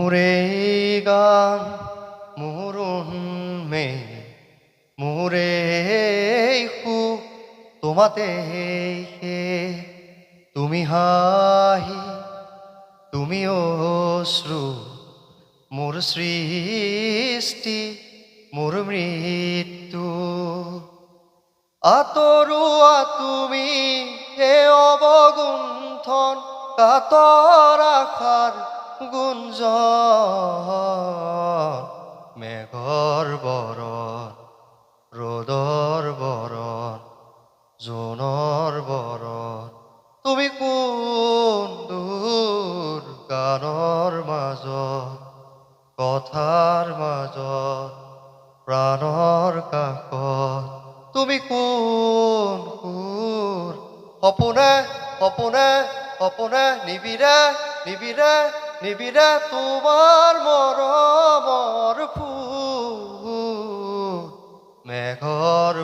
মোরে গান মোরণ মে মোরে হু তোমাতে হে তুমি হাহি তুমি অশ্রু মোর সৃষ্টি মোর মৃত্যু আতরুয়া তুমি হে অবগুণ্ঠন কাতর আখার গুঞ্জন মেঘর বরণ রোদর বরণ জোনৰ বৰণ তুমি কোন দূৰ গানৰ মাজত কথাৰ মাজত প্ৰাণৰ কাষত তুমি কোন সুৰ সপোনে সপোনে সপোনে নিবিৰে নিবিৰে নিবিৰে তোমাৰ মৰমৰ ফুল মেঘৰ